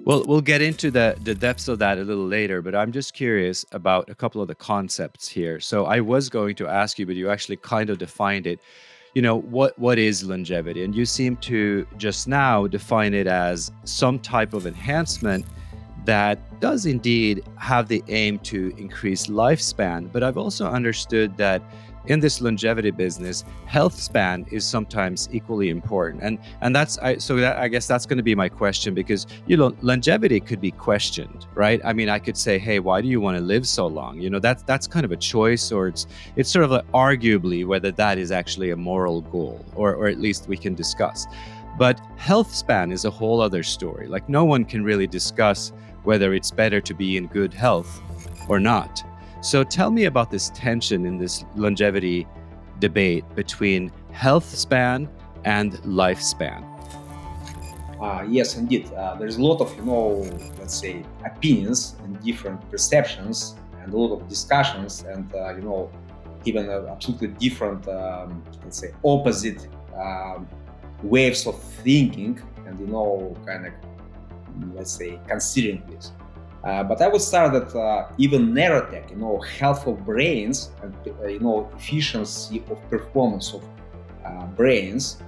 Well, we'll get into the depths of that a little later, but I'm just curious about a couple of the concepts here. So I was going to ask you, but you actually kind of defined it. What is longevity? And you seem to just now define it as some type of enhancement that does indeed have the aim to increase lifespan. But I've also understood that in this longevity business, health span is sometimes equally important. And I guess that's going to be my question, because longevity could be questioned, right? I mean, I could say, hey, why do you want to live so long? That's kind of a choice, or it's sort of like arguably whether that is actually a moral goal, or at least we can discuss. But health span is a whole other story. Like, no one can really discuss whether it's better to be in good health or not. So tell me about this tension in this longevity debate between health span and lifespan. Yes, indeed. There's a lot of, let's say, opinions and different perceptions, and a lot of discussions, and even absolutely different, let's say, opposite waves of thinking, and kind of, let's say, considering this. But I would start that even neurotech, health of brains, and efficiency of performance of brains,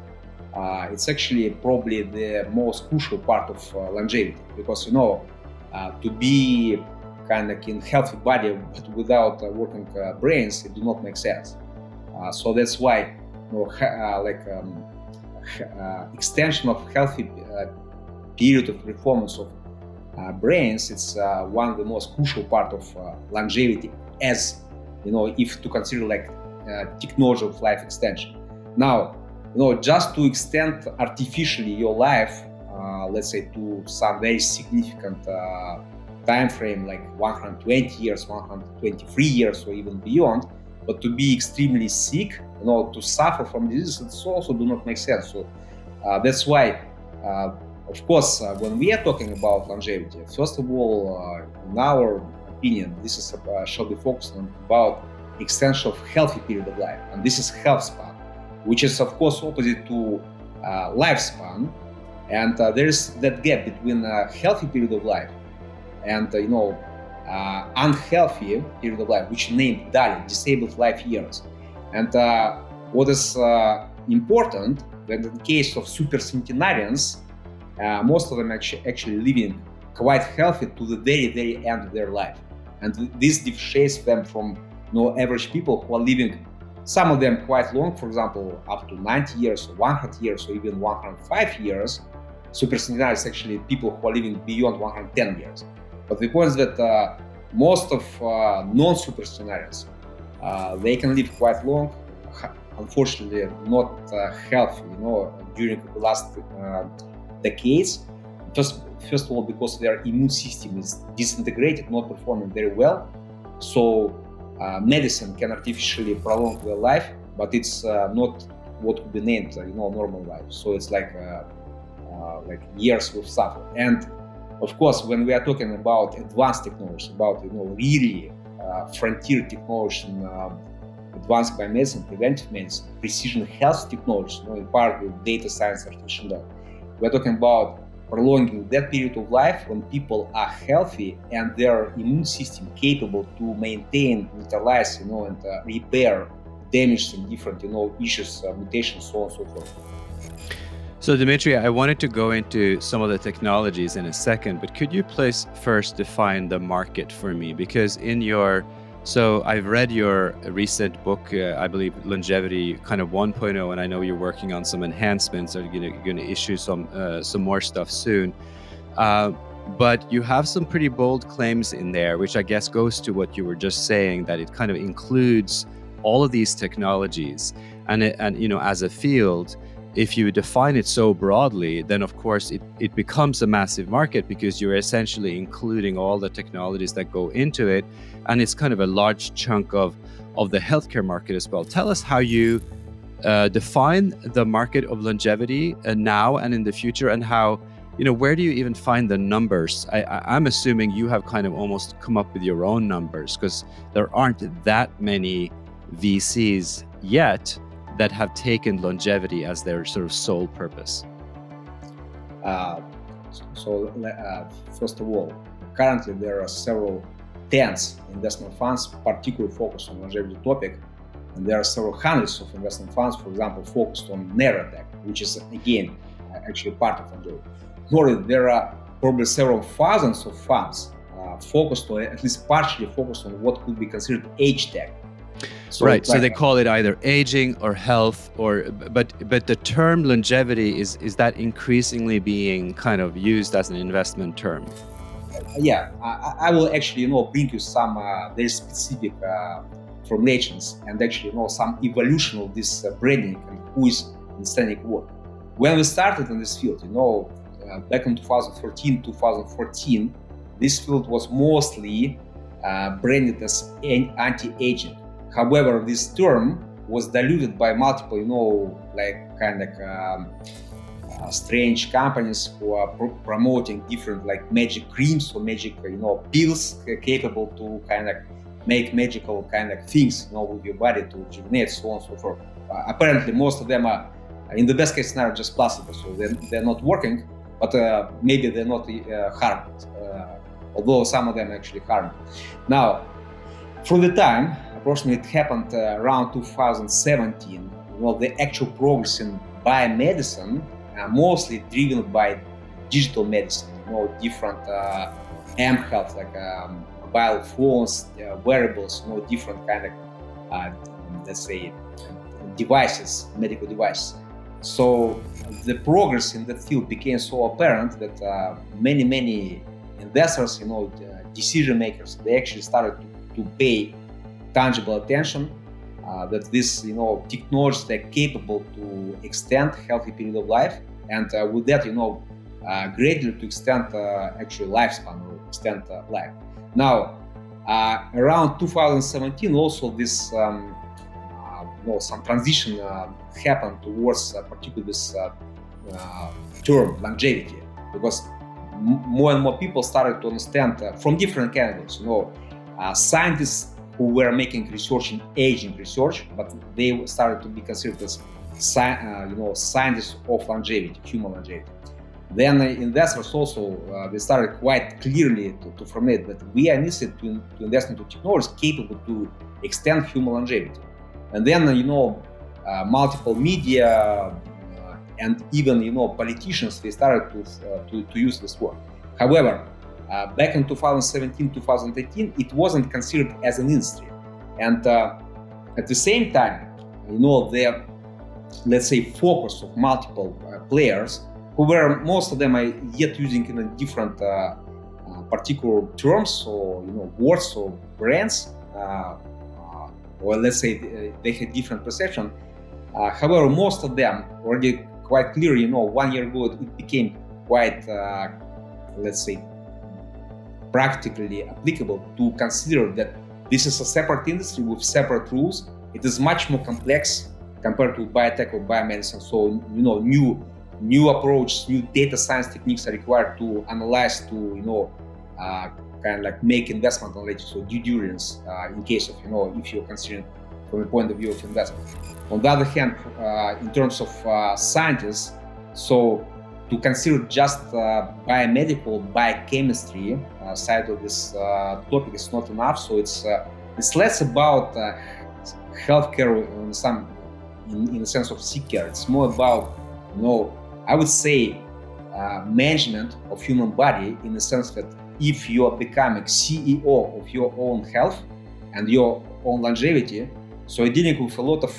it's actually probably the most crucial part of longevity, because to be kind of in healthy body but without working brains, it do not make sense. So that's why extension of healthy period of performance of brains, it's one of the most crucial part of longevity, as if to consider technology of life extension. Now, just to extend artificially your life, let's say to some very significant time frame, like 120 years, 123 years, or even beyond, but to be extremely sick, to suffer from disease, it also do not make sense. So that's why, of course, when we are talking about longevity, first of all, in our opinion, this is shall be focused on about extension of healthy period of life, and this is health span, which is of course opposite to lifespan, and there is that gap between a healthy period of life and unhealthy period of life, which named DALI, disabled life years. And what is important, that in the case of supercentenarians, most of them actually living quite healthy to the very, very end of their life. And this differentiates them from average people who are living, some of them quite long, for example, up to 90 years, or 100 years, or even 105 years. Supercentenarians actually people who are living beyond 110 years. But the point is that most of non-supercentenarians, they can live quite long, unfortunately not healthy, during the last decades. First of all, because their immune system is disintegrated, not performing very well. So medicine can artificially prolong their life, but it's not what could be named normal life. So it's like years will suffer. And of course, when we are talking about advanced technology, about really frontier technology in advanced biomedicine, preventive medicine, precision health technology, in part with data science, artificial intelligence, we're talking about prolonging that period of life when people are healthy and their immune system capable to maintain, neutralize, and repair damage and different, issues, mutations, so on and so forth. So Dmitry, I wanted to go into some of the technologies in a second, but could you please first define the market for me? Because so I've read your recent book, I believe Longevity kind of 1.0, and I know you're working on some enhancements, or you're going to issue some more stuff soon. But you have some pretty bold claims in there, which I guess goes to what you were just saying, that it kind of includes all of these technologies. And as a field, if you define it so broadly, then of course it becomes a massive market, because you're essentially including all the technologies that go into it, and it's kind of a large chunk of the healthcare market as well. Tell us how you define the market of longevity now and in the future, and how, where do you even find the numbers? I'm assuming you have kind of almost come up with your own numbers, because there aren't that many VCs yet that have taken longevity as their sort of sole purpose. First of all, currently there are several tens investment funds particularly focused on longevity topic, and there are several hundreds of investment funds, for example, focused on narrow-tech, which is again actually part of longevity. Nor there are probably several thousands of funds focused, or at least partially focused, on what could be considered age-tech. Right. So they call it either aging or health, but the term longevity is that increasingly being kind of used as an investment term? Yeah, I will actually bring you some very specific formulations and actually some evolution of this branding and who is understanding what. When we started in this field, back in 2013-2014, this field was mostly branded as anti-aging. However, this term was diluted by multiple, strange companies who are promoting different magic creams or magic, pills capable to make magical things, with your body to rejuvenate, so on and so forth. Apparently, most of them are, in the best case scenario, just placebo, so they're not working, but maybe they're not harmful, although some of them actually harmful. Now, from the time, approximately it happened around 2017, the actual progress in biomedicine, mostly driven by digital medicine, different health, like mobile phones, wearables, different let's say, devices, medical devices. So the progress in that field became so apparent that many investors, decision makers, they actually started to pay tangible attention that this, technologies are capable to extend healthy period of life, and with that, greatly to extend actually lifespan or extend life. Now, around 2017, also this some transition happened towards particularly this term longevity, because more and more people started to understand from different candidates, scientists who were making research in aging research, but they started to be considered as scientists of longevity, human longevity. Then investors also they started quite clearly to formulate that we are necessary to invest into technologies capable to extend human longevity. And then multiple media and even politicians, they started to use this word. However, back in 2017-2018, it wasn't considered as an industry, and at the same time, the, let's say, focus of multiple players, who were, most of them are yet using different particular terms or words or brands, or let's say they had different perception. However, most of them already quite clear, 1 year ago it became quite, let's say, practically applicable to consider that this is a separate industry with separate rules. It is much more complex compared to biotech or biomedicine. So, new approach, new data science techniques are required to analyze, to, make investment analytics, so due diligence, in case of, if you're considering from the point of view of investment. On the other hand, in terms of scientists, so to consider just biomedical, biochemistry side of this topic is not enough. So it's less about healthcare in the sense of sick care. It's more about, I would say, management of human body, in the sense that if you are becoming CEO of your own health and your own longevity, so you're dealing with a lot of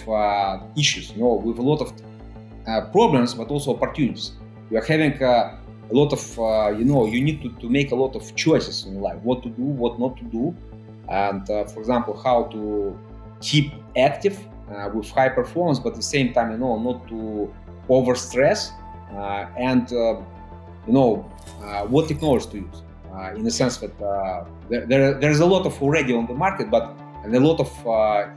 issues, with a lot of problems, but also opportunities. You are having a lot of, you need to make a lot of choices in life, what to do, what not to do, and for example, how to keep active with high performance, but at the same time, not to over stress, and what technology to use. In the sense that there's a lot of already on the market, but and a lot of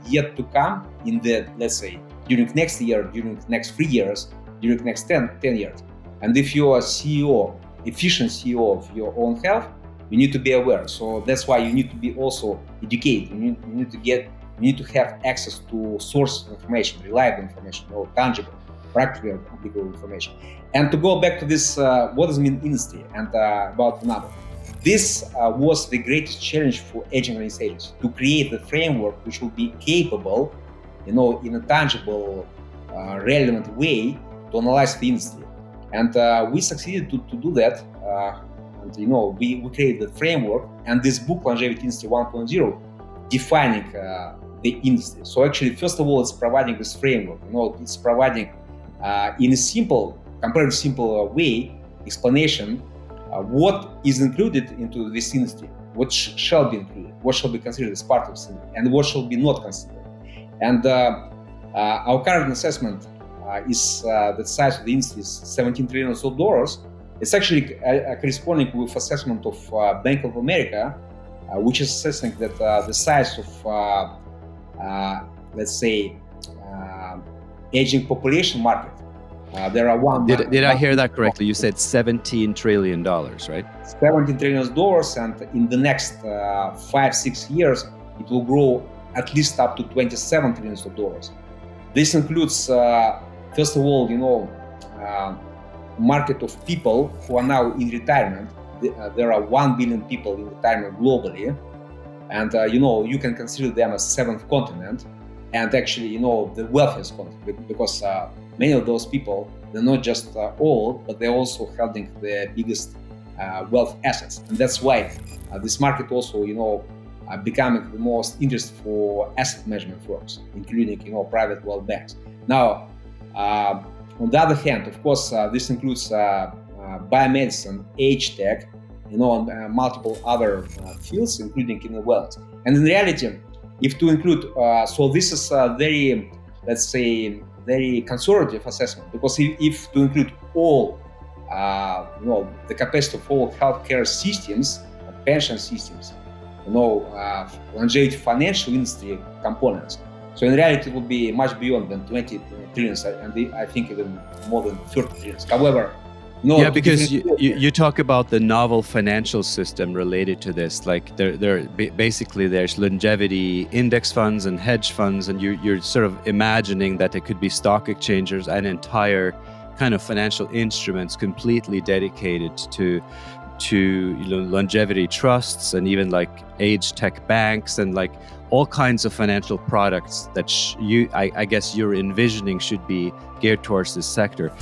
yet to come in the, let's say, during next year, during next 3 years, during next 10 years. And if you are CEO, efficient CEO of your own health, you need to be aware. So that's why you need to be also educated. You need to have access to source information, reliable information, or tangible. practically applicable information. And to go back to this, what does it mean industry and about the number? This was the greatest challenge for aging organizations, to create the framework which will be capable, in a tangible, relevant way to analyze the industry. And we succeeded to do that. And we created the framework, and this book, Longevity Industry 1.0, defining the industry. So actually, first of all, it's providing this framework. It's providing in a simple, comparatively simple way, explanation what is included into this industry, what shall be included, what shall be considered as part of this industry, and what shall be not considered. And our current assessment is the size of the industry is $17 trillion. It's actually corresponding with assessment of Bank of America, which is assessing that the size of, let's say, aging population market. There are one. Did I hear that correctly? You said $17 trillion, right? $17 trillion, and in the next 5-6 years, it will grow at least up to $27 trillion. This includes, first of all, market of people who are now in retirement. There are 1 billion people in retirement globally, and you can consider them as seventh continent, and actually the wealthiest continent, because many of those people, they're not just old, but they're also holding the biggest wealth assets, and that's why this market also becoming the most interest for asset management firms, including private wealth banks. Now, on the other hand, of course, this includes biomedicine, AgeTech, and multiple other fields, including wellness. And in reality, if to include, so this is a very, let's say, very conservative assessment, because if to include all, the capacity of all healthcare systems, pension systems, longevity financial industry components. So in reality, it would be much beyond than 20 trillions, and I think even more than 30 trillions. However, because you talk about the novel financial system related to this, like basically there's longevity index funds and hedge funds, and you're sort of imagining that there could be stock exchangers and entire kind of financial instruments completely dedicated to longevity trusts, and even like age tech banks, and like all kinds of financial products that I guess you're envisioning should be geared towards this sector.